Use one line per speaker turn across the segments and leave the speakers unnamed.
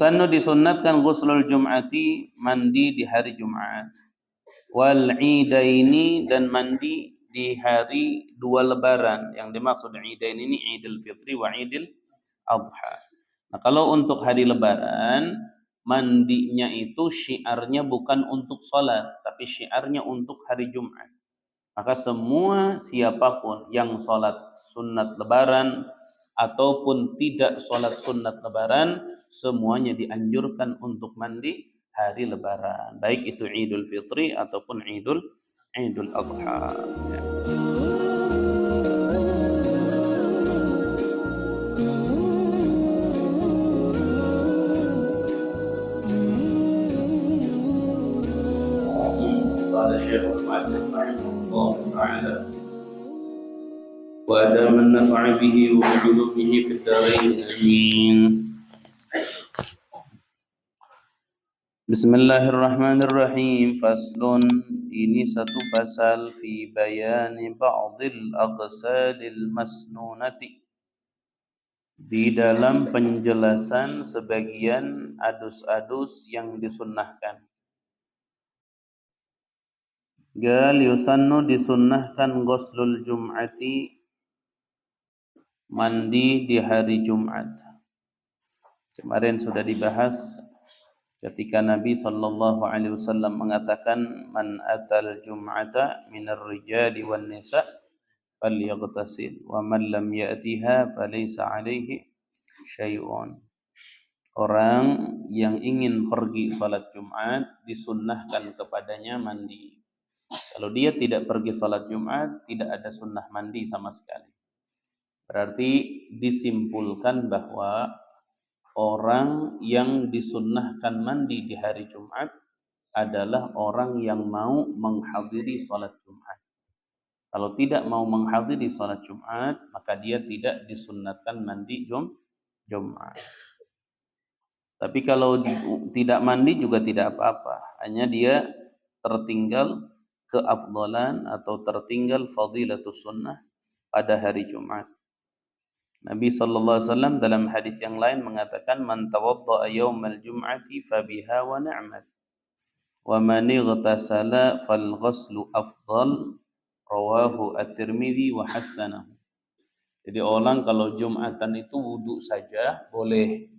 Sannu disunnatkan ghuslul jum'ati, mandi di hari Jumat. Wal idaini, dan mandi di hari dua lebaran. Yang dimaksud idain ini Idul Fitri wa Idul Adha. Nah, kalau untuk hari lebaran, mandinya itu syiarnya bukan untuk sholat, tapi syiarnya untuk hari Jumat. Maka semua siapapun yang sholat sunat lebaran ataupun tidak sholat sunat lebaran, semuanya dianjurkan untuk mandi hari lebaran, baik itu Idul Fitri ataupun Idul Adha. Ya. قال الشيخ المؤلف رحمه الله تعالى وأدام النفع به وبعلومه في الدارين آمين. Bismillahirrahmanirrahim. Faslun, ini satu pasal fi bayani ba'dil aqsalil masnunati, di dalam penjelasan sebagian adus-adus yang disunnahkan. Gal yusannu, disunnahkan ghuslul jum'ati, mandi di hari Jumat. Kemarin sudah dibahas ketika Nabi sallallahu alaihi wasallam mengatakan man atal jum'ata minar rijali wan nisa falyaghtasil wa man lam ya'tiha falaysa alaihi syai'un. Orang yang ingin pergi salat Jumat disunnahkan kepadanya mandi. Kalau dia tidak pergi salat Jumat, tidak ada sunnah mandi sama sekali. Berarti disimpulkan bahwa orang yang disunnahkan mandi di hari Jumat adalah orang yang mau menghadiri salat Jumat. Kalau tidak mau menghadiri salat Jumat, maka dia tidak disunnahkan mandi Jumat. Tapi kalau tidak mandi juga tidak apa-apa. Hanya dia tertinggal keafdalan atau tertinggal fadilatus sunnah pada hari Jumat. Nabi sallallahu alaihi wasallam dalam hadis yang lain mengatakan man tawaddaa yaumal jum'ati fabiha wa ni'mat wa man ightasala fal ghuslu afdal, rawahu at-Tirmidzi wa hasanahu. Jadi orang kalau Jumatan itu wudu saja boleh,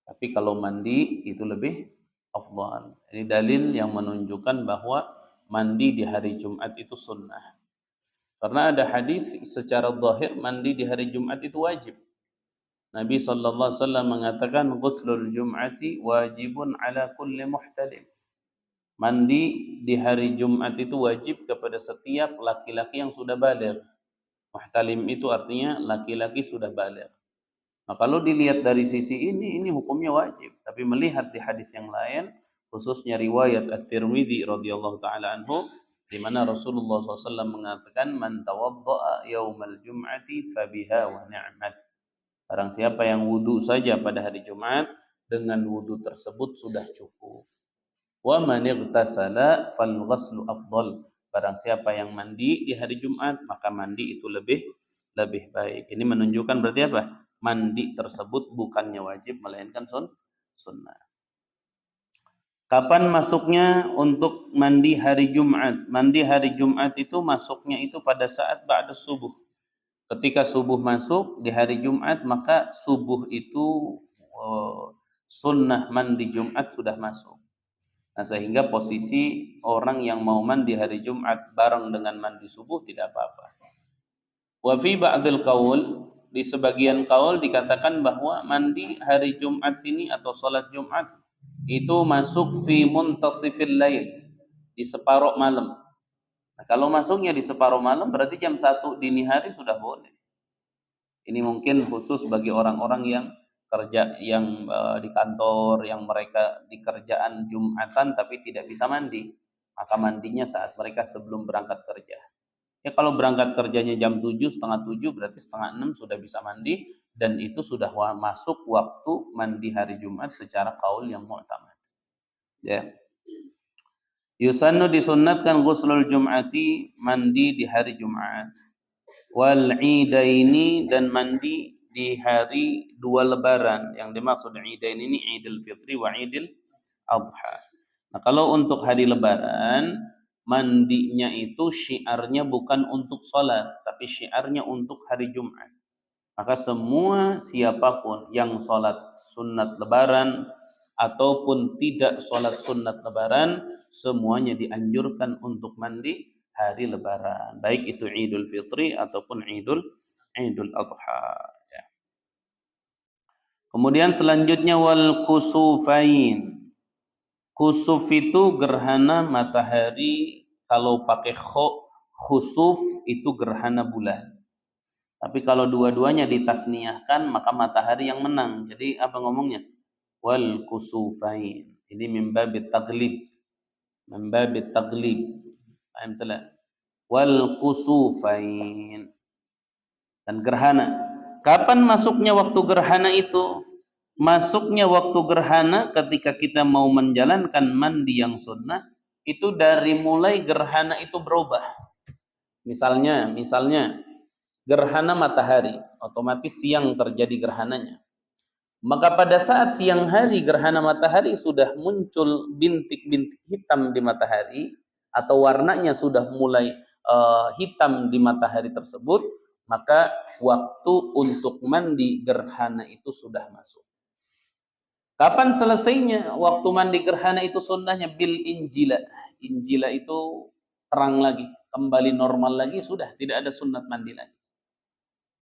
tapi kalau mandi itu lebih afdal. Ini dalil yang menunjukkan bahwa mandi di hari Jumat itu sunnah. Karena ada hadis secara zahir mandi di hari Jumat itu wajib. Nabi sallallahu alaihi wasallam mengatakan ghuslul jum'ati wajibun ala kulli muhtalim. Mandi di hari Jumat itu wajib kepada setiap laki-laki yang sudah baligh. Muhtalim itu artinya laki-laki sudah baligh. Nah, kalau dilihat dari sisi ini hukumnya wajib. Tapi melihat di hadis yang lain, khususnya riwayat At-Tirmidzi radhiyallahu taala anhu, di mana Rasulullah SAW mengatakan man tawaddaa yaumal jum'ati fabiha wa ni'mat. Barang siapa yang wudu saja pada hari Jumat, dengan wudu tersebut sudah cukup. Wa man ightasala fal ghuslu afdal. Barang siapa yang mandi di hari Jumat, maka mandi itu lebih baik. Ini menunjukkan berarti apa? Mandi tersebut bukannya wajib melainkan sunnah. Kapan masuknya untuk mandi hari Jumat? Mandi hari Jumat itu masuknya itu pada saat ba'da subuh. Ketika subuh masuk di hari Jumat, maka subuh itu sunnah mandi Jumat sudah masuk. Nah, sehingga posisi orang yang mau mandi hari Jumat bareng dengan mandi subuh tidak apa-apa. Wa fi ba'dil qaul, di sebagian qaul dikatakan bahwa mandi hari Jumat ini atau salat Jumat itu masuk fi muntasifil lail, di separuh malam. Nah, kalau masuknya di separuh malam berarti jam 1 dini hari sudah boleh. Ini mungkin khusus bagi orang-orang yang kerja yang di kantor, yang mereka di kerjaan Jumatan tapi tidak bisa mandi. Maka mandinya saat mereka sebelum berangkat kerja. Ya kalau berangkat kerjanya jam 7, setengah 7 berarti setengah 6 sudah bisa mandi, dan itu sudah masuk waktu mandi hari Jumat secara qaul yang mu'tamad. Ya. Yusannu, disunnatkan ghuslul jum'ati, mandi di hari Jumat. Wal idaini, dan mandi di hari 2 Lebaran. Yang dimaksud Idain ini Idul Fitri wa Idul Adha. Nah, kalau untuk hari Lebaran, mandinya itu syiarnya bukan untuk sholat, tapi syiarnya untuk hari Jumat. Maka semua siapapun yang sholat sunat Lebaran ataupun tidak sholat sunat Lebaran, semuanya dianjurkan untuk mandi hari Lebaran, baik itu Idul Fitri ataupun Idul Adha. Ya. Kemudian selanjutnya wal kusufain. Kusuf itu gerhana matahari, kalau pakai khusuf itu gerhana bulan. Tapi kalau dua-duanya ditasniahkan maka matahari yang menang. Jadi apa ngomongnya? Wal kusufain. Ini mimbabit taglib. Mimbabit taglib. Paham telah? Wal kusufain. Dan gerhana. Kapan masuknya waktu gerhana itu? Masuknya waktu gerhana ketika kita mau menjalankan mandi yang sunnah, itu dari mulai gerhana itu berubah. Misalnya gerhana matahari, otomatis siang terjadi gerhananya. Maka pada saat siang hari gerhana matahari sudah muncul bintik-bintik hitam di matahari atau warnanya sudah mulai hitam di matahari tersebut, maka waktu untuk mandi gerhana itu sudah masuk. Kapan selesainya waktu mandi gerhana itu sunnahnya? Bil injila. Injila itu terang lagi, kembali normal lagi, sudah tidak ada sunnat mandi lagi.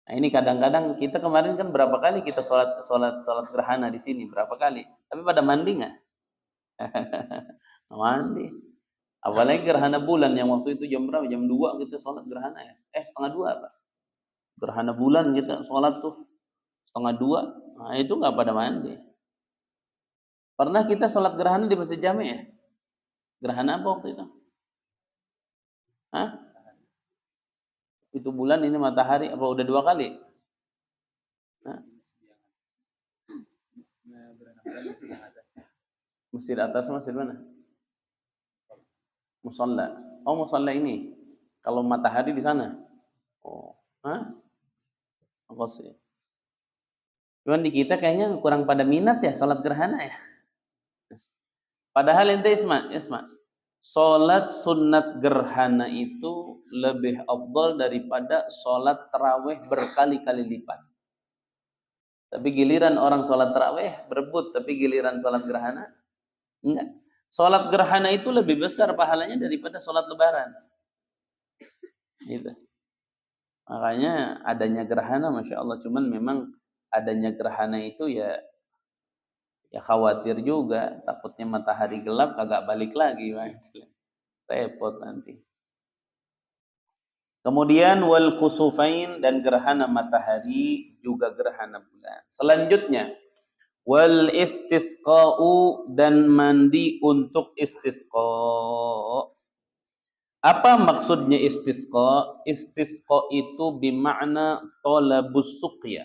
Nah, ini kadang-kadang kita kemarin kan berapa kali kita sholat gerhana di sini, berapa kali? Tapi pada mandi nggak? Mandi. Apalagi gerhana bulan yang waktu itu jam berapa? Jam 2 kita sholat gerhana ya? Setengah 2 apa? Gerhana bulan kita sholat tuh setengah 2. Nah, itu nggak pada mandi. Pernah kita sholat gerhana di Masjid Jami ya? Gerhana apa waktu itu? Hah? Itu bulan, ini matahari, apa udah 2 kali? Hah? Masjid atas, masjid mana? Musalla. Oh, musalla ini. Kalau matahari di sana. Oh, hah? Qasri. Cuman di kita kayaknya kurang pada minat ya sholat gerhana ya. Padahal ente isma. Sholat sunat gerhana itu lebih afdal daripada sholat tarawih berkali-kali lipat. Tapi giliran orang sholat tarawih berebut, tapi giliran sholat gerhana enggak. Sholat gerhana itu lebih besar pahalanya daripada sholat lebaran. Gitu. Makanya adanya gerhana, masya Allah. Cuman memang adanya gerhana itu ya khawatir juga, takutnya matahari gelap kagak balik lagi, repot nanti. Kemudian wal kusufain, dan gerhana matahari juga gerhana bulan. Selanjutnya wal istisqa'u, dan mandi untuk istisqa. Apa maksudnya istisqa? Istisqa itu bermakna talabus suqya.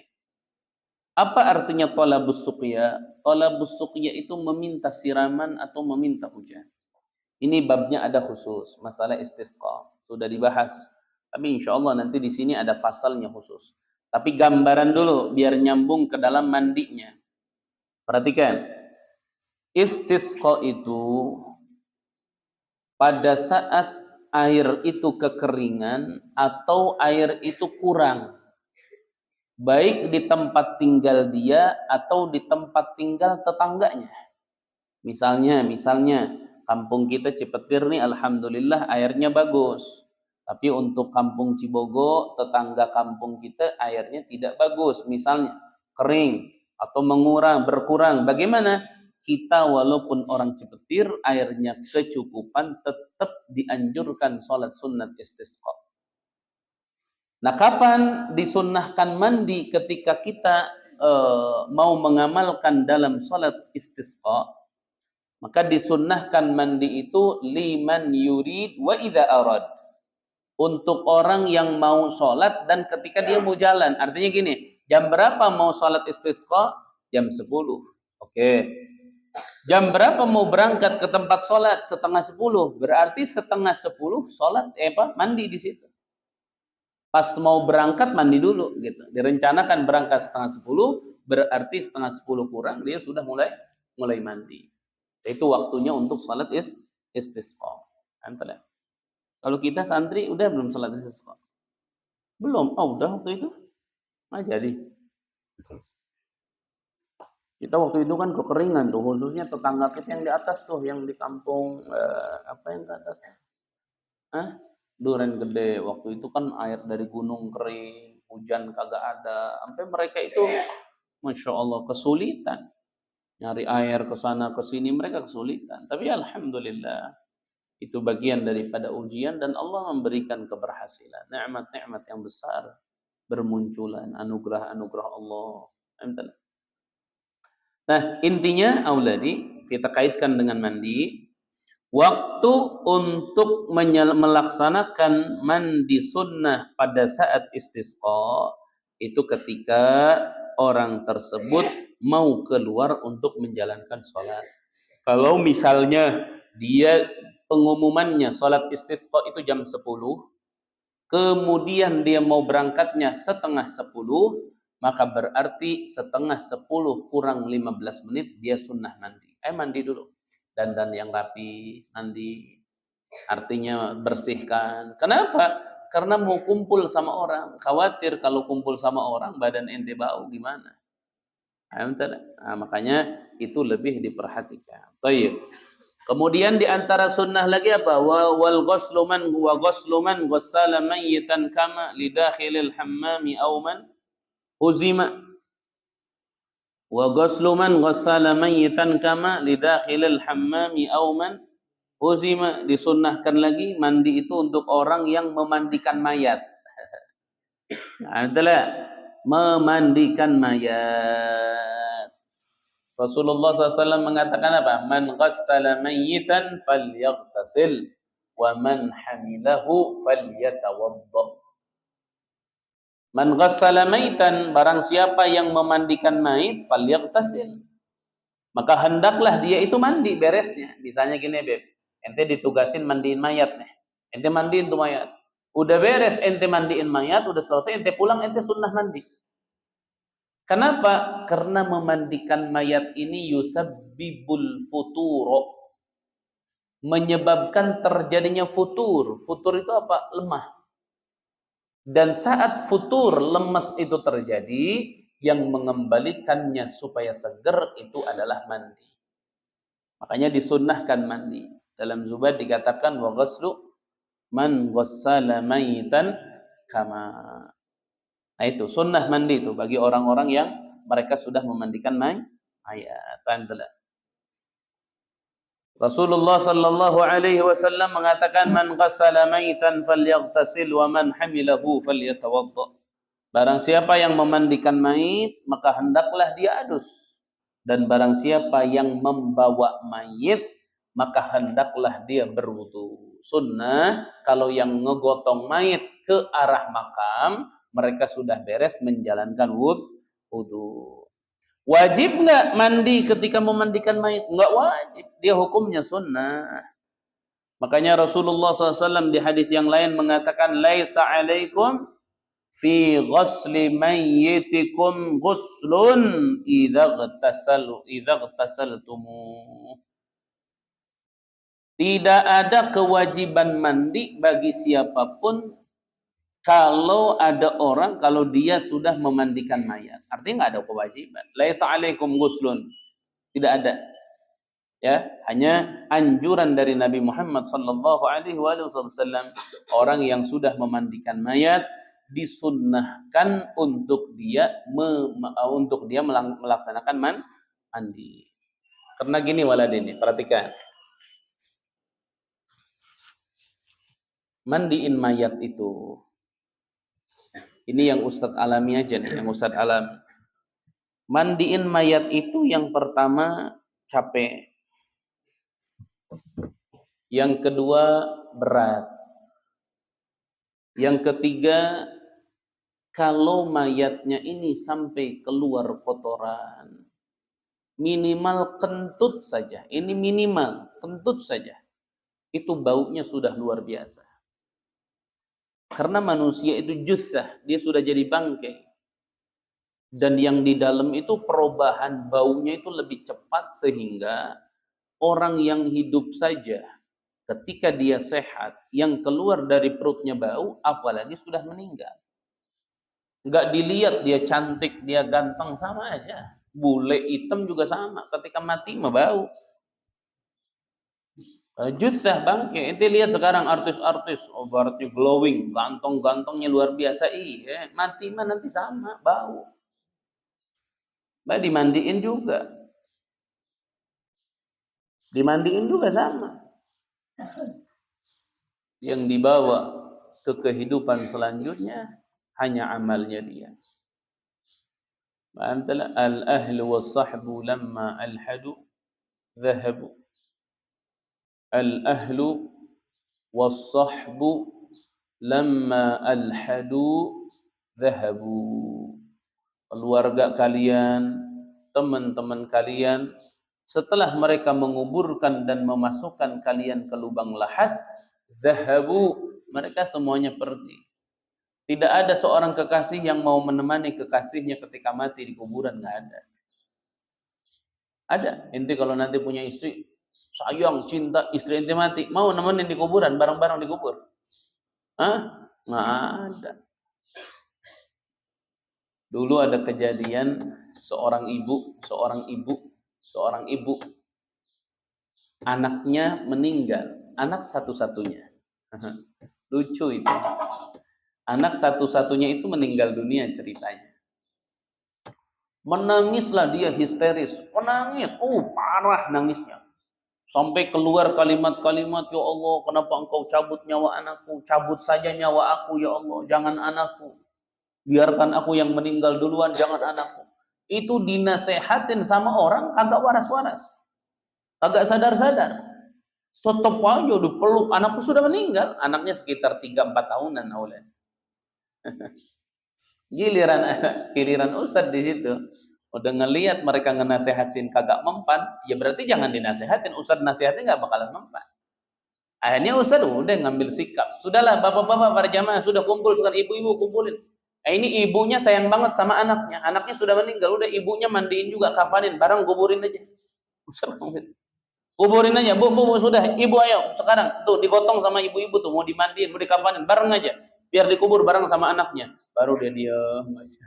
Apa artinya talabus suqya? Talabus suqya itu meminta siraman atau meminta hujan. Ini babnya ada khusus, masalah istisqa. Sudah dibahas. Tapi insya Allah nanti di sini ada pasalnya khusus. Tapi gambaran dulu biar nyambung ke dalam mandinya. Perhatikan. Istisqa itu pada saat air itu kekeringan atau air itu kurang. Baik di tempat tinggal dia atau di tempat tinggal tetangganya. Misalnya kampung kita Cipetir nih alhamdulillah airnya bagus. Tapi untuk kampung Cibogo, tetangga kampung kita airnya tidak bagus. Misalnya kering atau berkurang. Bagaimana? Kita walaupun orang Cipetir airnya kecukupan, tetap dianjurkan sholat sunat istisqa. Nah, kapan disunnahkan mandi ketika kita mau mengamalkan dalam salat istisqa? Maka disunnahkan mandi itu liman yurid wa idza arad. Untuk orang yang mau salat dan ketika dia mau jalan. Artinya gini, jam berapa mau salat istisqa? Jam 10. Oke. Jam berapa mau berangkat ke tempat salat? 9:30. Berarti 9:30 salat mandi di situ. Pas mau berangkat mandi dulu gitu. Direncanakan berangkat 9:30, berarti 9:30 kurang dia sudah mulai mandi. Itu waktunya untuk salat istisqa. Antara. Kalau kita santri udah belum salat istisqa? Belum. Oh, udah waktu itu. Nah, jadi kita waktu itu kan kekeringan tuh, khususnya tetangga kita yang di atas tuh, yang di kampung apa yang ke atas? Duren Gede. Waktu itu kan air dari gunung kering, hujan kagak ada, sampai mereka itu Masya Allah kesulitan nyari air ke sana ke sini, mereka kesulitan. Tapi alhamdulillah itu bagian daripada ujian dan Allah memberikan keberhasilan, nikmat-nikmat yang besar bermunculan, anugerah-anugerah Allah. Alhamdulillah. Nah, intinya auladi kita kaitkan dengan mandi. Waktu untuk melaksanakan mandi sunnah pada saat istisqa itu ketika orang tersebut mau keluar untuk menjalankan sholat. Kalau misalnya dia pengumumannya sholat istisqa itu jam 10, kemudian dia mau berangkatnya setengah 10, maka berarti setengah 10 kurang 15 menit dia sunnah mandi. Mandi dulu. Dandan yang rapi, mandi. Artinya bersihkan. Kenapa? Karena mau kumpul sama orang. Khawatir kalau kumpul sama orang badan ente bau gimana. Nah, makanya itu lebih diperhatikan. Tayyib. Kemudian di antara sunnah lagi apa? Wal ghuslu man ghassala mayyitan kama lidakhilil hammami aw man huzima. Wa ghuslu man ghassala mayyitan kama lidakhilil hammami aw man huzima. Disunnahkan lagi mandi itu untuk orang yang memandikan mayat. Adalah memandikan mayat. Rasulullah SAW mengatakan apa? Man ghassala mayyitan falyaghtasil wa man hamilahu falyatawadda. Man ghassala mayyitan, barang siapa yang memandikan mayit, falyaghtasil, maka hendaklah dia itu mandi beresnya. Misalnya gini, Beb, ente ditugasin mandiin mayat nih. Ente mandiin tuh mayat. Udah beres ente mandiin mayat, udah selesai ente pulang, ente sunnah mandi. Kenapa? Karena memandikan mayat ini yusabbibul futuro, menyebabkan terjadinya futur. Futur itu apa? Lemah. Dan saat futur, lemas itu terjadi, yang mengembalikannya supaya seger itu adalah mandi. Makanya disunnahkan mandi. Dalam Zubair dikatakan wa ghuslu man ghassala mayitan kama. Nah itu sunnah mandi itu bagi orang-orang yang mereka sudah memandikan mayat. Rasulullah sallallahu alaihi wasallam mengatakan man ghassala mayitan falyaghtasil wa man hamilahu falyatawadda. Barang siapa yang memandikan mayit maka hendaklah dia adus, dan barang siapa yang membawa mayit maka hendaklah dia berwudu. Sunnah kalau yang ngegotong mayit ke arah makam mereka sudah beres menjalankan wudu. Wajib nggak mandi ketika memandikan mayit? Nggak wajib. Dia hukumnya sunnah. Makanya Rasulullah SAW di hadis yang lain mengatakan, laisa alaikum fi ghusli mayyitikum ghuslun idza ghtasaltumu. Tidak ada kewajiban mandi bagi siapapun kalau dia sudah memandikan mayat. Artinya nggak ada kewajiban. Laisa alaikum ghuslun. Tidak ada. Ya, hanya anjuran dari Nabi Muhammad sallallahu alaihi wasallam, orang yang sudah memandikan mayat disunnahkan untuk dia melaksanakan mandi. Karena gini waladini, perhatikan. Mandiin mayat itu, ini yang Ustadz alami aja nih, yang Ustadz alami. Mandiin mayat itu yang pertama capek. Yang kedua berat. Yang ketiga, kalau mayatnya ini sampai keluar kotoran, minimal kentut saja. Ini minimal, kentut saja. Itu baunya sudah luar biasa. Karena manusia itu jutsah, dia sudah jadi bangkai. Dan yang di dalam itu perubahan baunya itu lebih cepat sehingga orang yang hidup saja ketika dia sehat, yang keluar dari perutnya bau, apalagi sudah meninggal. Nggak dilihat dia cantik, dia ganteng, sama aja. Bule hitam juga sama, ketika mati mah bau. Jutsah bangke, ente lihat sekarang artis-artis, oh berarti glowing, ganteng-gantengnya luar biasa, iya, mati mah nanti sama, bau. Bah dimandiin juga sama. Yang dibawa ke kehidupan selanjutnya hanya amalnya dia. Ma'antala al-ahlu was-sahbu lamma al-hadu dhahabu. Al-ahlu was-sahbu lamma al-hadu dhahabu. Keluarga kalian, teman-teman kalian, setelah mereka menguburkan dan memasukkan kalian ke lubang lahat, dhahabu, mereka semuanya pergi. Tidak ada seorang kekasih yang mau menemani kekasihnya ketika mati di kuburan, nggak ada. Ada, ente kalau nanti punya istri, sayang, cinta, istri ente mati, mau nemenin di kuburan, bareng-bareng dikubur? Hah? Nggak ada. Dulu ada kejadian seorang ibu, anaknya meninggal, anak satu-satunya. Lucu itu. Anak satu-satunya itu meninggal dunia ceritanya. Menangislah dia histeris, menangis, parah nangisnya. Sampai keluar kalimat-kalimat, ya Allah, kenapa engkau cabut nyawa anakku? Cabut saja nyawa aku, ya Allah, jangan anakku. Biarkan aku yang meninggal duluan, jangan anakku. Itu dinasehatin sama orang kagak waras-waras, kagak sadar-sadar. Tetep aja dipeluk, anakku sudah meninggal. Anaknya sekitar 3-4 tahunan awalnya. Giliran ustadz di situ udah ngelihat mereka ngenasehatin kagak mempan, ya berarti jangan dinasehatin. Ustadz nasihatin nggak bakalan mempan. Akhirnya ustadz udah ngambil sikap, sudahlah bapak-bapak para jamaah sudah kumpul, sekarang ibu-ibu kumpulin. Ini ibunya sayang banget sama anaknya sudah meninggal, udah ibunya mandiin juga, kafanin, bareng kuburin aja. Kuburin aja, bu, sudah, ibu ayo sekarang tuh digotong sama ibu-ibu tuh, mau dimandiin, mau dikafanin, bareng aja, biar dikubur bareng sama anaknya. Baru dia diam aja.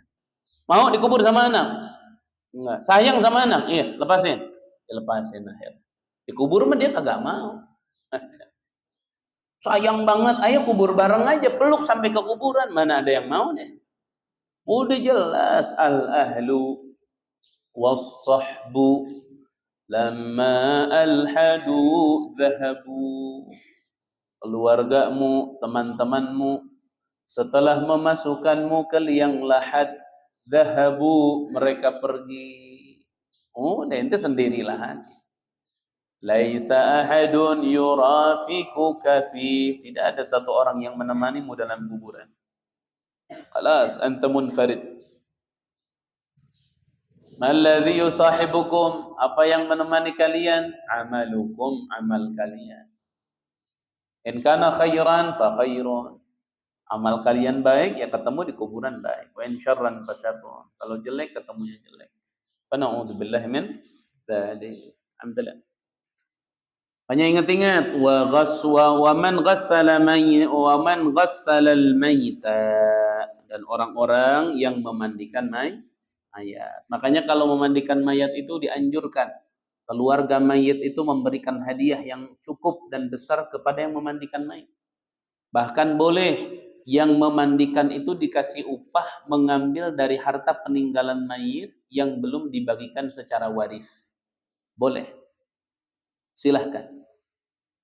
Mau dikubur sama anak? Enggak. Sayang sama anak? Iya, lepasin. Ya, lepasin akhir. Dikubur mah dia kagak mau. Sayang banget, ayo kubur bareng aja, peluk sampai ke kuburan, mana ada yang mau deh. Udah jelas al-ahlu was-sahbu lamma al-hadu dhahabu. Keluargamu, teman-temanmu setelah memasukkanmu ke liang lahat, dhahabu, mereka pergi. Udah ente sendirilah. Laisa ahadun yurafikuka fi, tidak ada satu orang yang menemanimu dalam kuburan. Khalas, anta munfarid. Malladhi yusahibukum, apa yang menemani kalian? Amalukum, amal kalian. In kana khairan fa khairun. Amal kalian baik, ya ketemu di kuburan baik. Wa in syarran fa syarrun. Kalau jelek, ketemunya jelek. Fa na'udzubillahi min dzalik. Alhamdulillah. Hanya ingat-ingat, wa man ghassala al-mayyita, dan orang-orang yang memandikan mayat. Makanya kalau memandikan mayat itu dianjurkan keluarga mayit itu memberikan hadiah yang cukup dan besar kepada yang memandikan mayit. Bahkan boleh yang memandikan itu dikasih upah mengambil dari harta peninggalan mayit yang belum dibagikan secara waris. Boleh. Silahkan.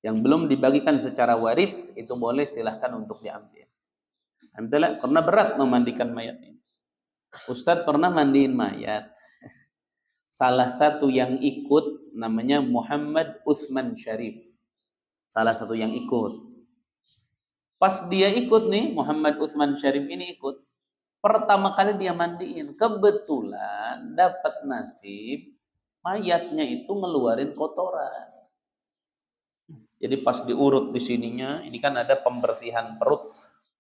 Yang belum dibagikan secara waris itu boleh, silahkan untuk diambil. Alhamdulillah, karena berat memandikan mayat ini. Ustadz pernah mandiin mayat. Salah satu yang ikut namanya Muhammad Uthman Syarif. Salah satu yang ikut. Pas dia ikut nih, Muhammad Uthman Syarif ini ikut. Pertama kali dia mandiin, kebetulan dapat nasib mayatnya itu ngeluarin kotoran. Jadi pas diurut di sininya, ini kan ada pembersihan perut,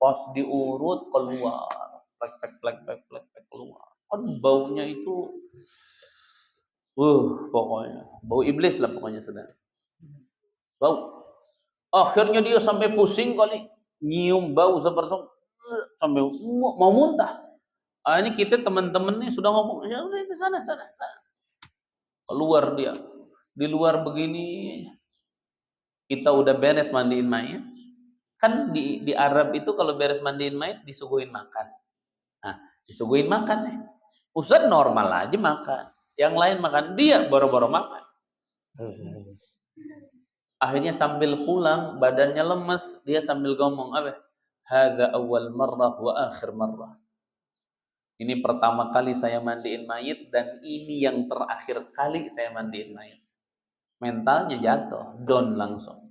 pas diurut keluar, plek keluar. Kan baunya itu, pokoknya bau iblis lah pokoknya sudah. Bau. Akhirnya dia sampai pusing kali, nyium bau seperti sampai mau muntah. Ini kita teman-teman nih sudah ngomong, ya udah ke sana. Keluar dia. Di luar begini, kita udah beres mandiin mayat. Kan di Arab itu kalau beres mandiin mayat disuguhin makan. Nah, disuguhin makan nih. Ustaz normal aja makan. Yang lain makan, dia boro-boro makan. Akhirnya sambil pulang, badannya lemes, dia sambil ngomong apa? Hadza awal marrah wa akhir marrah. Ini pertama kali saya mandiin mayit dan ini yang terakhir kali saya mandiin mayit. Mentalnya jatuh, down langsung.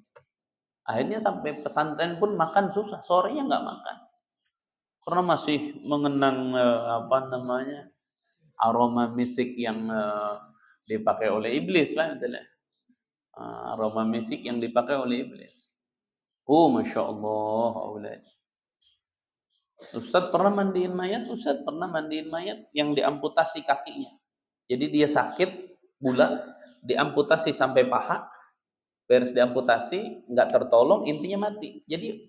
Akhirnya sampai pesantren pun makan susah, sorenya nggak makan. Karena masih mengenang aroma misik yang dipakai oleh iblis kan, aroma misik yang dipakai oleh iblis. Masya Allah, aulad. Ustaz pernah mandiin mayat? Ustaz pernah mandiin mayat yang diamputasi kakinya. Jadi dia sakit, bulat, diamputasi sampai paha, beres diamputasi, nggak tertolong, intinya mati. Jadi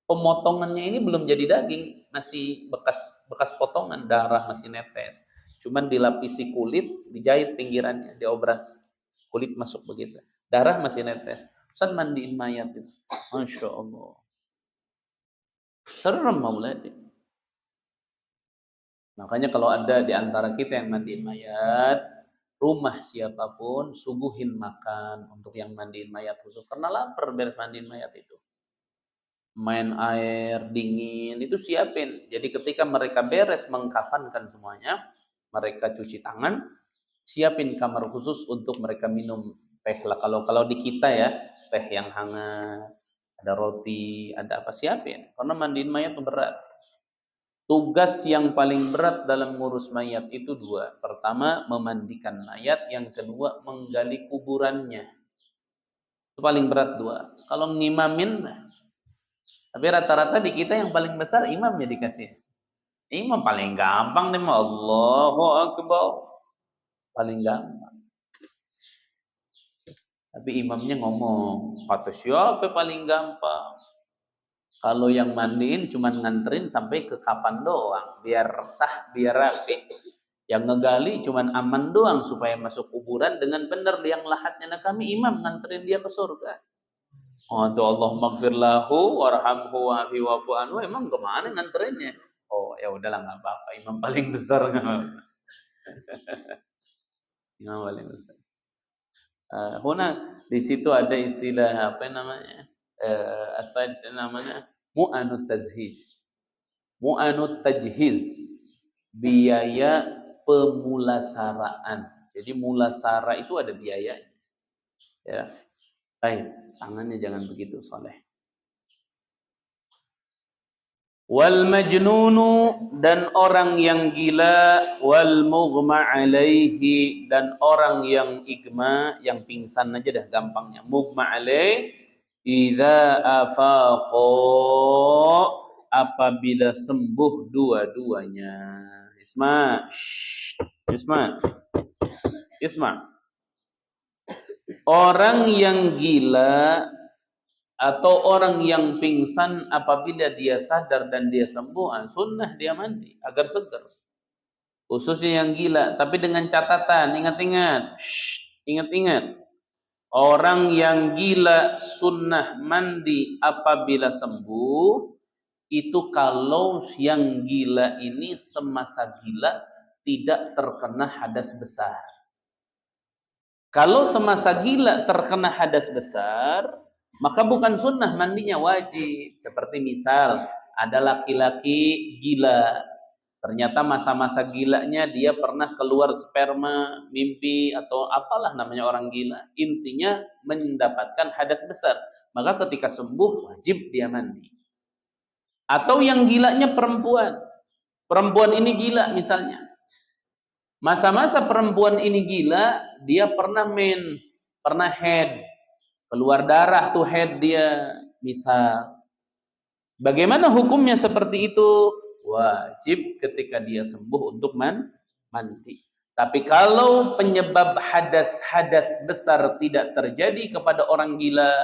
pemotongannya ini belum jadi daging, masih bekas potongan, darah masih netes. Cuman dilapisi kulit, dijahit pinggirannya, diobras. Kulit masuk begitu. Darah masih netes. Ustaz mandiin mayat itu. Masya Allah. Serem maulad. Makanya kalau ada di antara kita yang mandiin mayat, rumah siapapun suguhin makan untuk yang mandiin mayat khusus. Karena lapar beres mandiin mayat itu. Main air dingin itu siapin. Jadi ketika mereka beres mengkafankan semuanya, mereka cuci tangan, siapin kamar khusus untuk mereka minum teh lah. Kalau di kita ya, teh yang hangat, ada roti, ada apa, siapin. Karena mandiin mayat itu berat. Tugas yang paling berat dalam ngurus mayat itu dua. Pertama, memandikan mayat. Yang kedua, menggali kuburannya. Itu paling berat dua. Kalau ngimamin, tapi rata-rata di kita yang paling besar imamnya dikasih. Imam paling gampang nih, Allahu Akbar. Paling gampang. Tapi imamnya ngomong, kata siapa paling gampang? Kalau yang mandiin cuman nganterin sampai ke kafan doang, biar sah, biar rapi. Yang ngegali cuman aman doang supaya masuk kuburan dengan benar yang lahatnya. Nah kami imam nganterin dia ke surga. Oh tuh Allah maghfirlahu warhamhu wa'afi wa'fu anhu, emang kemana nganterinnya? Oh ya udahlah nggak apa-apa, imam paling besar. Imam paling besar. Di situ ada istilah apa namanya? Asal namanya mu'anut tajhiz. Mu'anut tajhiz, biaya pemulasaraan. Jadi mulasara itu ada biayanya. Ya. Baik, tangannya jangan begitu soleh. Wal majnunu, dan orang yang gila, wal mughma alaihi, dan orang yang igma, yang pingsan aja dah gampangnya. Mughma alaih, idza afaqa, apabila sembuh dua-duanya. Isma. Orang yang gila atau orang yang pingsan apabila dia sadar dan dia sembuh, sunnah dia mandi agar segar. Khususnya yang gila, tapi dengan catatan, ingat-ingat. Orang yang gila sunnah mandi apabila sembuh, itu kalau yang gila ini semasa gila tidak terkena hadas besar. Kalau semasa gila terkena hadas besar, maka bukan sunnah mandinya, wajib. Seperti misal ada laki-laki gila, ternyata masa-masa gilanya dia pernah keluar sperma, mimpi, atau apalah namanya orang gila. Intinya mendapatkan hadas besar, maka ketika sembuh wajib dia mandi. Atau yang gilanya perempuan ini gila misalnya, masa-masa perempuan ini gila, dia pernah mens, pernah head, keluar darah tuh head dia, misal. Bagaimana hukumnya seperti itu? Wajib ketika dia sembuh untuk mandi. Tapi kalau penyebab hadas besar tidak terjadi kepada orang gila,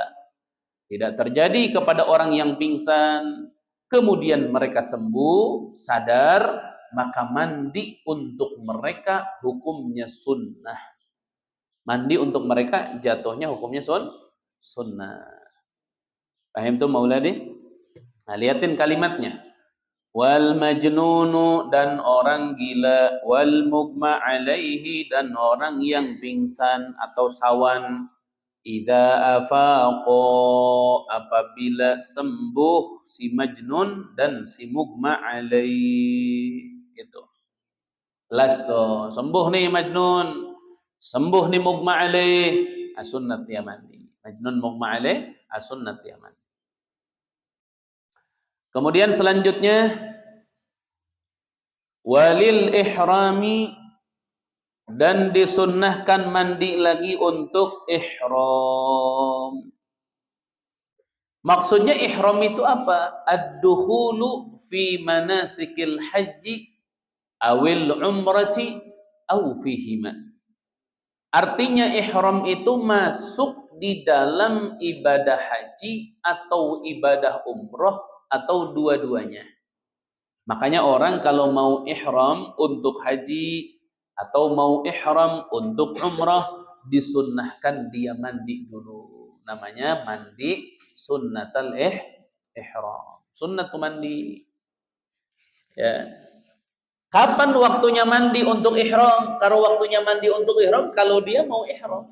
tidak terjadi kepada orang yang pingsan, kemudian mereka sembuh, sadar, maka mandi untuk mereka hukumnya sunnah. Mandi untuk mereka jatuhnya hukumnya sunnah. Paham tuh Mauladi? Nah, lihatin kalimatnya. Wal majnunu, dan orang gila, wal mugma alaihi, dan orang yang pingsan atau sawan, idza afaqo, apabila sembuh si majnun dan si mugma alaihi. Itu. Las tuh, sembuh nih majnun, sembuh nih mugma alaihi, as-sunnat dia mandi. Majnun mugma alaihi, as-sunnat dia mandi. Kemudian selanjutnya walil ihrami, dan disunnahkan mandi lagi untuk ihram. Maksudnya ihram itu apa? Ad-dukhulu fi manasikil haji awil umrati aw fihima. Artinya ihram itu masuk di dalam ibadah haji atau ibadah umroh atau dua-duanya. Makanya orang kalau mau ihram untuk haji atau mau ihram untuk umrah, disunnahkan dia mandi dulu. Namanya mandi sunnatul ihram. Sunnat mandi. Ya. Kapan waktunya mandi untuk ihram? Kalau waktunya mandi untuk ihram, kalau dia mau ihram.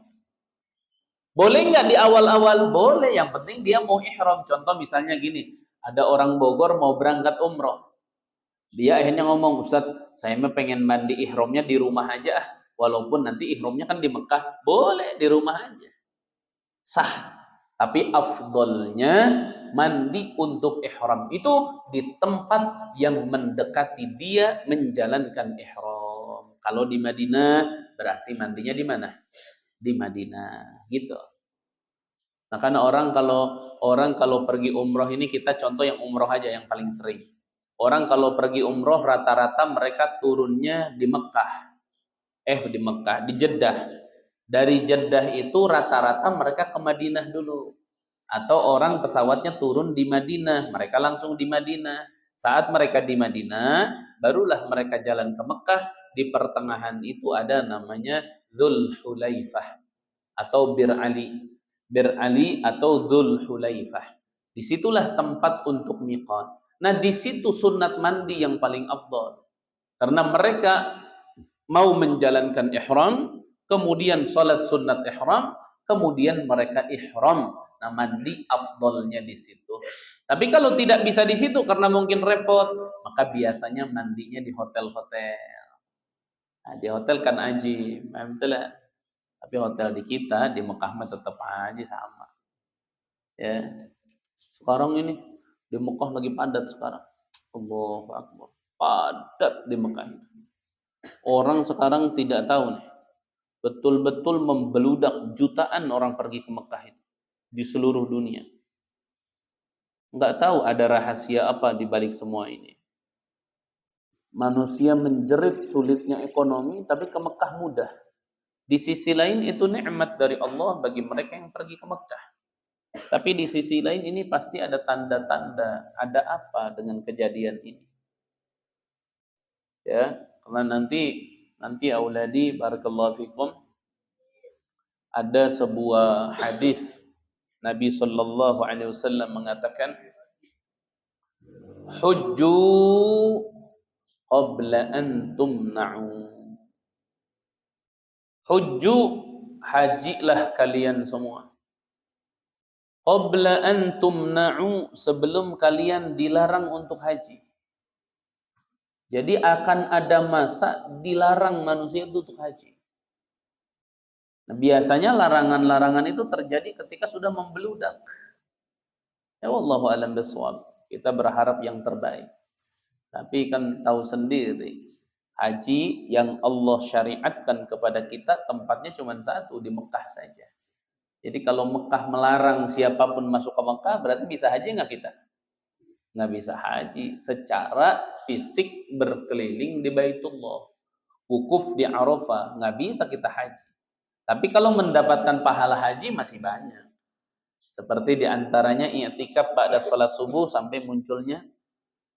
Boleh nggak di awal-awal? Boleh. Yang penting dia mau ihram. Contoh misalnya gini, ada orang Bogor mau berangkat umroh. Dia akhirnya ngomong, Ustadz, saya mah pengen mandi ihramnya di rumah aja. Walaupun nanti ihramnya kan di Mekah. Boleh di rumah aja. Sah. Tapi afdolnya mandi untuk ihram itu di tempat yang mendekati dia menjalankan ihram. Kalau di Madinah, berarti mandinya di mana? Di Madinah. Gitu. Nah, karena orang kalau pergi umroh ini, kita contoh yang umroh aja yang paling sering. Orang kalau pergi umroh rata-rata mereka turunnya di Mekah. Di Jeddah. Dari Jeddah itu rata-rata mereka ke Madinah dulu. Atau orang pesawatnya turun di Madinah, mereka langsung di Madinah. Saat mereka di Madinah, barulah mereka jalan ke Mekah. Di pertengahan itu ada namanya Dzul Hulaifah atau Bir Ali atau Dzul Hulaifah. Disitulah tempat untuk miqat. Nah, di situ sunat mandi yang paling afdal. Karena mereka mau menjalankan ihram, kemudian salat sunat ihram, kemudian mereka ihram. Nah, mandi afdalnya di situ. Tapi kalau tidak bisa di situ karena mungkin repot, maka biasanya mandinya di hotel-hotel. Nah, di hotel kan ajib, betul. Tapi hotel di kita di Mekah mah tetap aja sama. Ya. Sekarang ini di Mekah lagi padat sekarang. Allahu Akbar. Padat di Mekah. Orang sekarang tidak tahu nih. Betul-betul membeludak jutaan orang pergi ke Mekah itu di seluruh dunia. Enggak tahu ada rahasia apa di balik semua ini. Manusia menjerit sulitnya ekonomi, tapi ke Mekah mudah. Di sisi lain itu nikmat dari Allah bagi mereka yang pergi ke Mekah. Tapi di sisi lain ini pasti ada tanda-tanda, ada apa dengan kejadian ini. Ya, karena nanti auladi barakallahu fikum, ada sebuah hadis Nabi sallallahu alaihi wasallam mengatakan, hujju qabla an tumna'u. Hujju, hajilah kalian semua. Qabla an tumna'u, sebelum kalian dilarang untuk haji. Jadi akan ada masa dilarang manusia untuk haji. Nah, biasanya larangan-larangan itu terjadi ketika sudah membeludak. Ya wallahu alam bisawab. Kita berharap yang terbaik. Tapi kan tahu sendiri, haji yang Allah syariatkan kepada kita tempatnya cuma satu, di Mekah saja. Jadi kalau Mekah melarang siapapun masuk ke Mekah, berarti bisa haji nggak kita? nggak bisa haji secara fisik berkeliling di Baitullah, wukuf di Arafah, nggak bisa kita haji. Tapi kalau mendapatkan pahala haji masih banyak. Seperti diantaranya i'tikaf ba'da sholat subuh sampai munculnya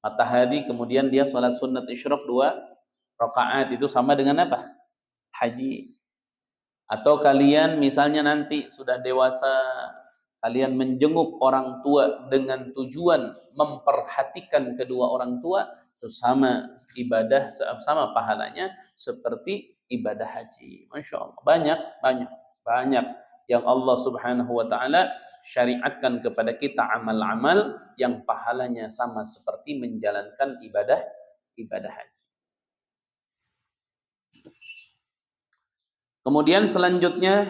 matahari, kemudian dia sholat sunnat isyraq 2 rakaat, itu sama dengan apa? Haji. Atau kalian misalnya nanti sudah dewasa, kalian menjenguk orang tua dengan tujuan memperhatikan kedua orang tua, itu sama ibadah, sama pahalanya seperti ibadah haji. Masya Allah, banyak yang Allah Subhanahu wa ta'ala syariatkan kepada kita amal-amal yang pahalanya sama seperti menjalankan ibadah haji. Kemudian selanjutnya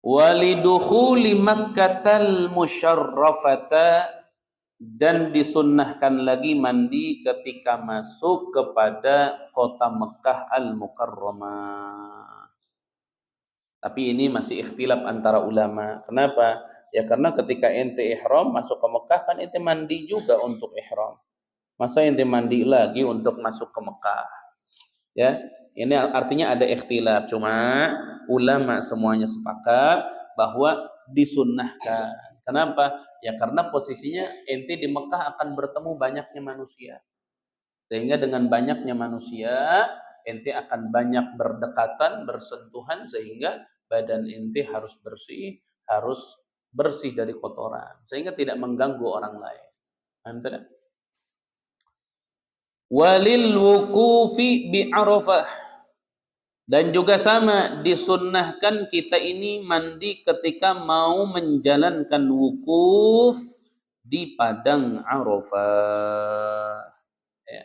walidukhuli Makkatal musyarrafata, dan disunnahkan lagi mandi ketika masuk kepada kota Mekah al-Mukarramah. Tapi ini masih ikhtilaf antara ulama. Kenapa? Ya karena ketika ente ihram masuk ke Mekah kan ente mandi juga untuk ihram. Masa ente mandi lagi untuk masuk ke Mekah? Ya, ini artinya ada ikhtilaf. Cuma ulama semuanya sepakat bahwa disunnahkan. Kenapa? Ya karena posisinya ente di Mekah akan bertemu banyaknya manusia. Sehingga dengan banyaknya manusia, ente akan banyak berdekatan, bersentuhan, sehingga badan ente harus bersih dari kotoran, sehingga tidak mengganggu orang lain. Paham? Walil wukufi bi Arafah, dan juga sama disunnahkan kita ini mandi ketika mau menjalankan wukuf di padang Arafah. Ya.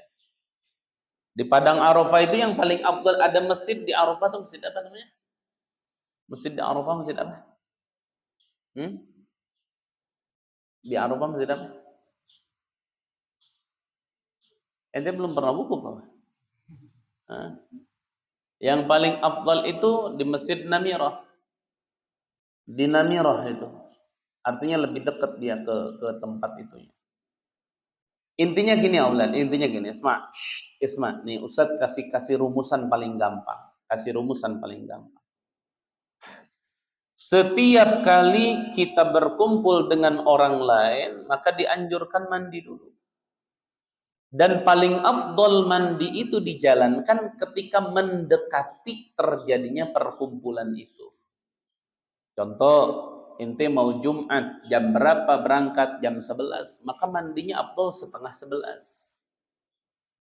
Di padang Arafah itu yang paling afdal, ada masjid di Arafah, itu masjid apa namanya? Masjid di Arafah, masjid apa? Di Arafah masjid apa? Ente belum pernah wukuf apa? Yang paling afdal itu di Masjid Namirah. Di Namirah itu. Artinya lebih dekat dia ke tempat itu. Intinya gini aulad, intinya gini, Isma. Nih Ustaz kasih rumusan paling gampang. Setiap kali kita berkumpul dengan orang lain, maka dianjurkan mandi dulu. Dan paling afdol mandi itu dijalankan ketika mendekati terjadinya perkumpulan itu. Contoh, ente mau Jumat, jam berapa berangkat? Jam 11. Maka mandinya afdol setengah 11.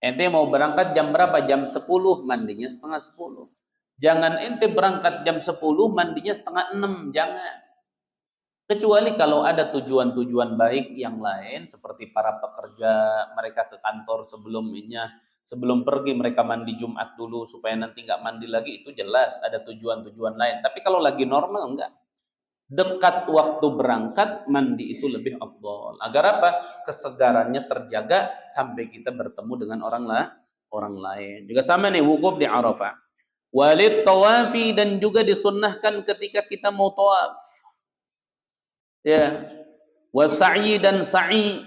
Ente mau berangkat jam berapa? Jam 10, mandinya setengah 10. Jangan ente berangkat jam 10, mandinya setengah 6. Jangan. Kecuali kalau ada tujuan-tujuan baik yang lain, seperti para pekerja, mereka ke kantor sebelum pergi mereka mandi Jumat dulu supaya nanti nggak mandi lagi, itu jelas ada tujuan-tujuan lain. Tapi kalau lagi normal enggak. Dekat waktu berangkat mandi itu lebih afdal. Agar apa? Kesegarannya terjaga sampai kita bertemu dengan orang lain. Juga sama nih wukuf di Arafah. Walid tawafi, dan juga disunnahkan ketika kita mau tawaf. Ya, wasa'i dan sa'i.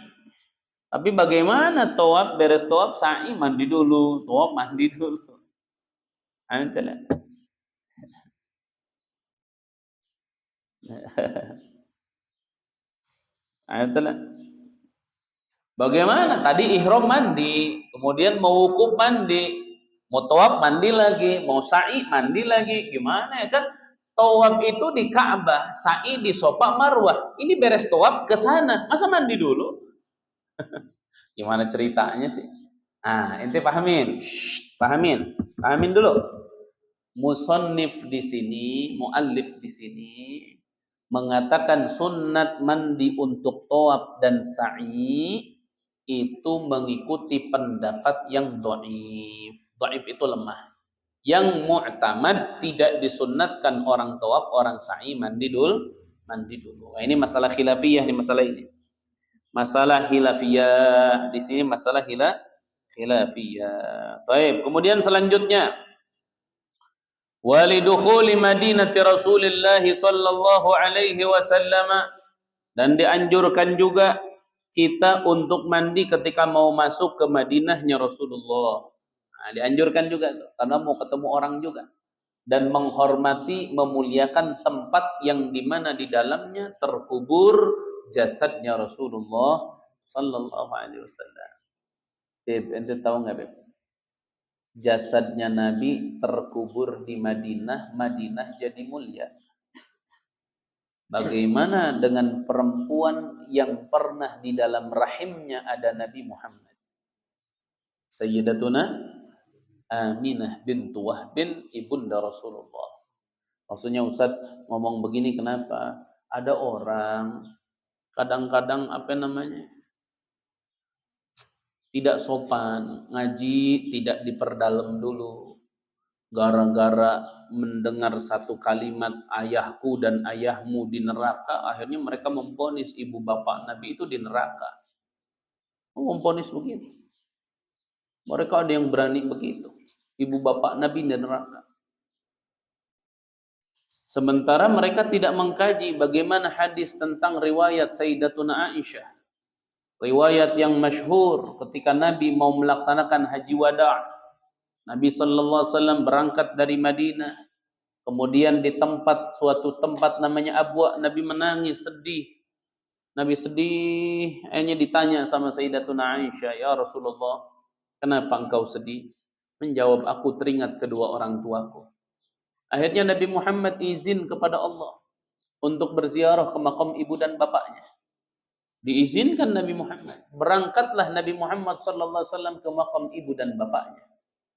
Tapi bagaimana tawaf, beres tawaf sa'i mandi dulu, tawaf mandi dulu. Antelah. Antelah. Bagaimana? Tadi ihram mandi, kemudian mau wukuf mandi, mau tawaf mandi lagi, mau sa'i mandi lagi. Gimana ya kan? Tawaf itu di Ka'bah, sa'i di Safa Marwah. Ini beres tawaf ke sana, masa mandi dulu? Gimana ceritanya sih? Ah, ente pahamin. Pahamin dulu. Musannif di sini, muallif di sini mengatakan sunat mandi untuk tawaf dan sa'i itu mengikuti pendapat yang dhaif. Dhaif itu lemah. Yang mu'tamad tidak disunnatkan orang tawaf, orang sa'i mandi dulu. Nah, ini masalah khilafiyah, Masalah khilafiyah di sini, masalah khilafiyah. Baik, kemudian selanjutnya walidukhuli madinati Rasulillah sallallahu alaihi wasallam, Dan dianjurkan juga kita untuk mandi ketika mau masuk ke Madinahnya Rasulullah. Nah, dianjurkan juga tuh, karena mau ketemu orang juga. Dan menghormati, memuliakan tempat yang dimana di dalamnya terkubur jasadnya Rasulullah Sallallahu Alaihi Wasallam. Beb, ente tahu nggak, Beb? Jasadnya Nabi terkubur di Madinah, Madinah jadi mulia. Bagaimana dengan perempuan yang pernah di dalam rahimnya ada Nabi Muhammad? Sayyidatuna Aminah bintu Wahbin ibunda Rasulullah. Maksudnya Ustaz ngomong begini kenapa? Ada orang kadang-kadang apa namanya? Tidak sopan, ngaji tidak diperdalam dulu. Gara-gara mendengar satu kalimat ayahku dan ayahmu di neraka, akhirnya mereka memvonis ibu bapak Nabi itu di neraka. Memvonis begitu. Mereka ada yang berani begitu. Ibu bapak Nabi di neraka. Sementara mereka tidak mengkaji bagaimana hadis tentang riwayat Sayyidatuna Aisyah. Riwayat yang masyhur ketika Nabi mau melaksanakan haji wada'. Nabi sallallahu alaihi wasallam berangkat dari Madinah. Kemudian di suatu tempat namanya Abwa, Nabi menangis, sedih. Nabi sedih, akhirnya ditanya sama Sayyidatuna Aisyah, "Ya Rasulullah, kenapa engkau sedih?" Menjawab, "Aku teringat kedua orang tuaku." Akhirnya Nabi Muhammad izin kepada Allah untuk berziarah ke makam ibu dan bapaknya. Diizinkan Nabi Muhammad. Berangkatlah Nabi Muhammad sallallahu alaihi wasallam ke makam ibu dan bapaknya.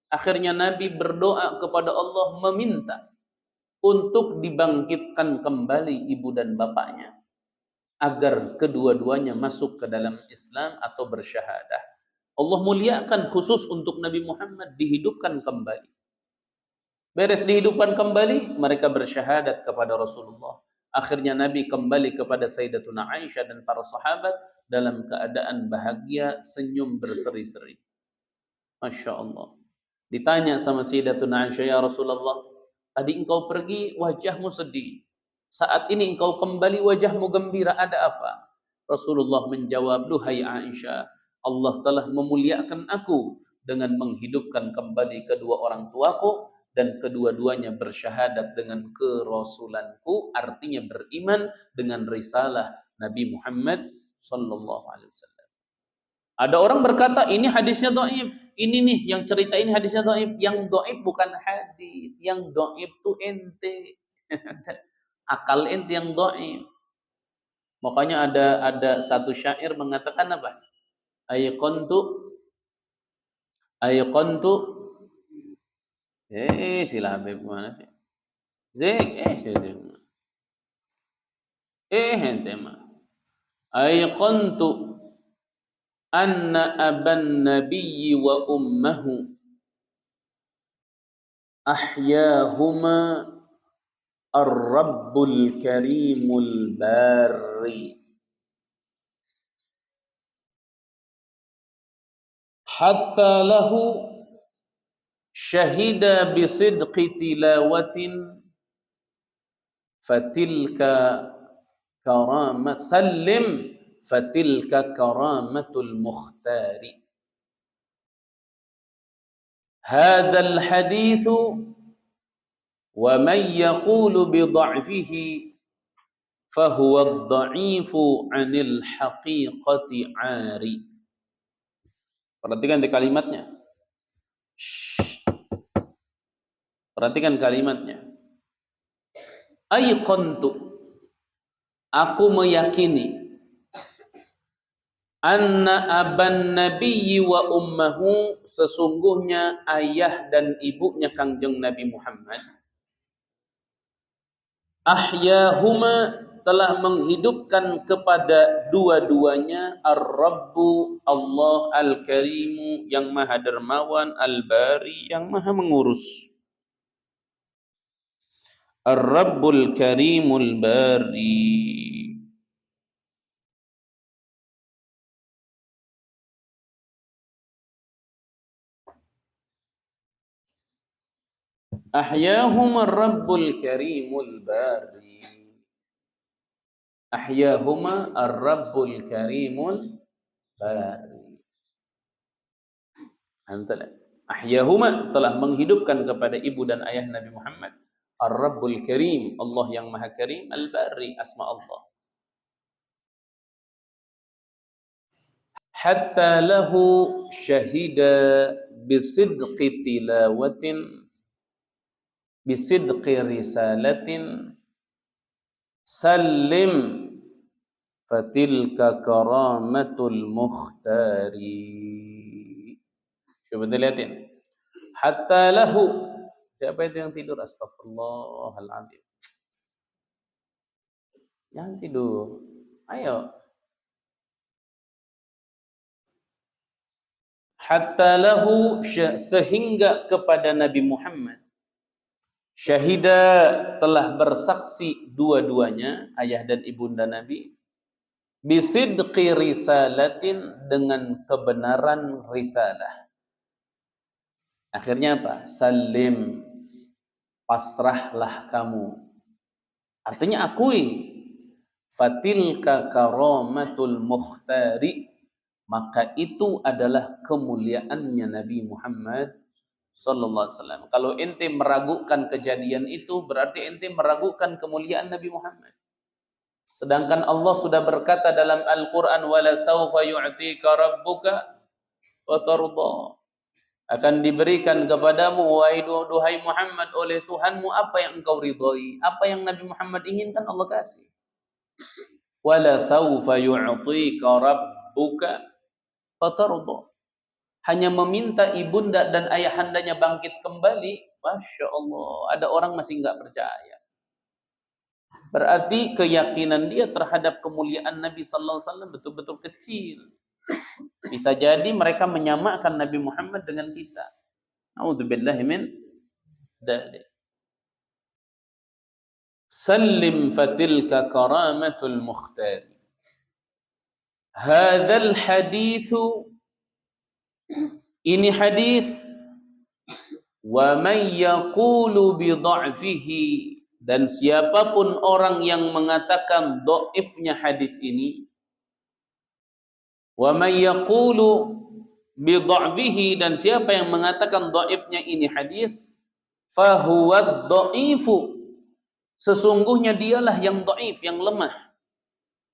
Akhirnya Nabi berdoa kepada Allah meminta untuk dibangkitkan kembali ibu dan bapaknya agar kedua-duanya masuk ke dalam Islam atau bersyahadah. Allah muliakan khusus untuk Nabi Muhammad dihidupkan kembali. Beres dihidupkan kembali, mereka bersyahadat kepada Rasulullah. Akhirnya Nabi kembali kepada Sayyidatuna Aisyah dan para sahabat dalam keadaan bahagia, senyum berseri-seri. Masya Allah. Ditanya sama Sayyidatuna Aisyah, "Ya Rasulullah, tadi engkau pergi wajahmu sedih. Saat ini engkau kembali wajahmu gembira, ada apa?" Rasulullah menjawab, "Duhai Aisyah, Allah telah memuliakan aku dengan menghidupkan kembali kedua orang tuaku dan kedua-duanya bersyahadat dengan kerasulanku," artinya beriman dengan risalah Nabi Muhammad sallallahu alaihi wasallam. Ada orang berkata ini hadisnya dhaif. Ini nih yang cerita ini hadisnya dhaif. Yang dhaif bukan hadis, yang dhaif itu ente. Akal ente yang dhaif. Makanya ada satu syair mengatakan apa? Ayqantu sila Habib mana sih? Zek ente mah. Ayqantu anna aban nabiyyi wa ummahu ahyahuma ar-rabbul karimul barri hatta lahu syahida bisidqi tilawatin fatilka karamat sallim fatilka karamatul mukhtari. Hadzal haditsu wa man yaqulu bi dha'fihi fahuwa ad-dha'ifu 'anil haqiqati 'ari. Perhatikan di kalimatnya. Perhatikan kalimatnya. Ayqantu, aku meyakini, anna aban nabiyyi wa ummahu, sesungguhnya ayah dan ibunya Kangjeng Nabi Muhammad, ahyahuma, telah menghidupkan kepada dua-duanya ar-rabbu, Allah, al-karimu, yang maha dermawan, al-bari, yang maha mengurus. Ar-rabbul karimul bari. Ahyahum ar-rabbul karimul bari. Ahyahuma ar-rabbul karimul bari. Antara ahyahuma telah menghidupkan kepada ibu dan ayah Nabi Muhammad ar-rabbul karim, Allah yang maha karim, al-bari, asma Allah. Hatta lahu syahida bisidqi tilawatin bisidqi risalatin sallim fatilka karamatul mukhtari. Coba dilihatin. Hatta lahu. Siapa itu yang tidur? Astagfirullahaladzim. Jangan tidur. Ayo. Hatta lahu, sehingga kepada Nabi Muhammad. Syahida, telah bersaksi dua-duanya, ayah dan ibunda Nabi, bisidqi risalatin, dengan kebenaran risalah. Akhirnya apa? Salim, pasrahlah kamu. Artinya akui. Fatilka karamatul mukhtari, maka itu adalah kemuliaannya Nabi Muhammad sallallahu alaihi wasallam. Kalau ente meragukan kejadian itu, berarti ente meragukan kemuliaan Nabi Muhammad. Sedangkan Allah sudah berkata dalam Al-Qur'an, wala sawfa yu'tika rabbuka wa tarda. Akan diberikan kepadamu wahai Muhammad oleh Tuhanmu apa yang engkau ridhai, apa yang Nabi Muhammad inginkan Allah kasih. Wala sawfa yu'tika rabbuka wa tarda. Hanya meminta ibunda dan ayahandanya bangkit kembali, Masya Allah, ada orang masih nggak percaya. Berarti keyakinan dia terhadap kemuliaan Nabi Sallallahu Alaihi Wasallam betul-betul kecil. Bisa jadi mereka menyamakan Nabi Muhammad dengan kita. A'udzubillahi min dzalik. Sallim fatilka karamatul mukhtar. Hadzal haditsu, ini hadis, wa man yaqulu bi dha'fihi, dan siapapun orang yang mengatakan dhaifnya hadis ini, wa man yaqulu bi dha'fihi, dan siapa yang mengatakan dhaifnya ini hadis, fa huwa dhaifu, sesungguhnya dialah yang dhaif, yang lemah,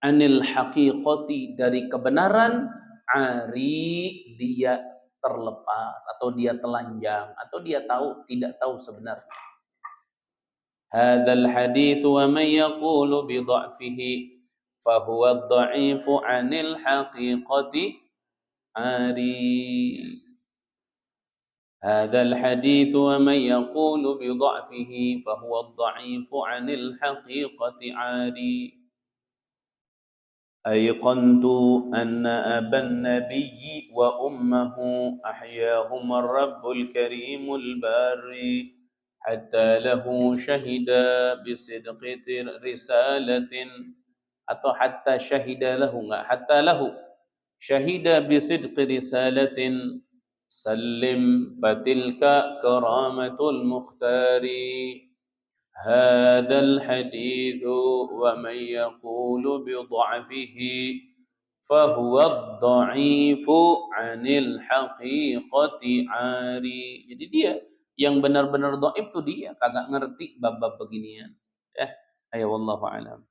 anil haqiqati, dari kebenaran, ari, dia terlepas atau dia telanjang atau dia tidak tahu sebenarnya. Hadzal hadits wa man yaqulu bi dha'fihi fa huwa ad-dha'ifu 'anil haqiqati ari. Hadzal hadits wa man yaqulu bi dha'fihi fa huwa ad-dha'ifu 'anil haqiqati ari. أيقنت أن أبا النبي وأمه أحياهما الرب الكريم الباري حتى له شهد بصدق رسالة atau حتى شهد له حتى له شهد بصدق رسالة سلم فتلك كرامة المختار. Hadzal haditsu wa man yaqulu bi dha'fihi fa huwa ad-dha'ifu 'anil haqiqati 'ari. Jadi dia yang benar-benar dhaif tuh dia, kagak ngerti bab-bab beginian. Ayo wallahu a'lam.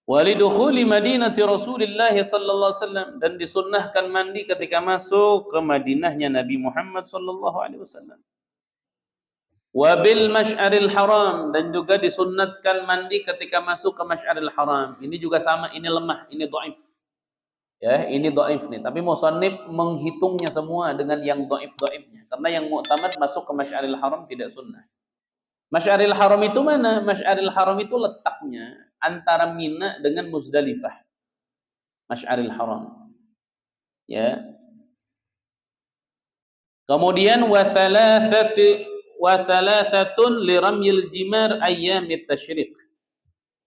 Walidukhuli madinati Rasulillah sallallahu alaihi wasallam, dan disunnahkan mandi ketika masuk ke Madinahnya Nabi Muhammad sallallahu alaihi wasallam. Wabil masy'aril haram, dan juga disunnatkan mandi ketika masuk ke masy'aril haram. Ini juga sama, ini lemah, ini dhaif. Ya, ini dhaif nih, tapi musannif menghitungnya semua dengan yang dhaif-dhaifnya. Karena yang mu'tamad masuk ke masy'aril haram tidak sunnah. Masy'aril haram itu mana? Masy'aril haram itu letaknya antara Mina dengan Muzdalifah. Masy'aril haram. Ya. Kemudian wa thalathatun li ramyil jimar ayyamit tasyriq,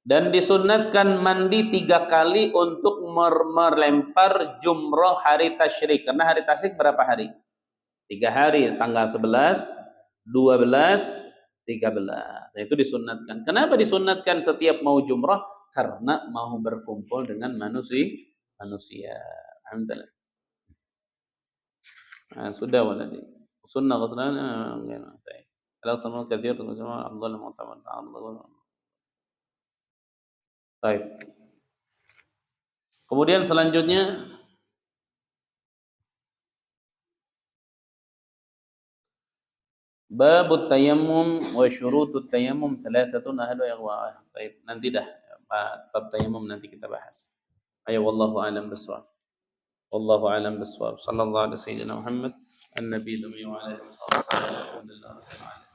dan disunnatkan mandi 3 kali untuk melempar jumrah hari tasyrik. Karena hari tasyrik berapa hari? 3 hari, tanggal 11, 12, 13. Itu disunatkan. Kenapa disunatkan setiap mau jumrah? Karena mau berkumpul dengan manusia. Alhamdulillah. Sudah waladi. Sunnah ghuslan baik. Kalau sama kathir sama afdal mu'tamad ta'ala. Baik. Kemudian selanjutnya babut tayammum wa syurutut tayammum thalathatun ahlu ighwa. Baik, nanti dah bab tayammum nanti kita bahas. Ayo wallahu alam bisawab. Wallahu alam bisawab. Sallallahu alaihi wasallam Muhammad an-nabiy wa ala alihi wa sahbihi.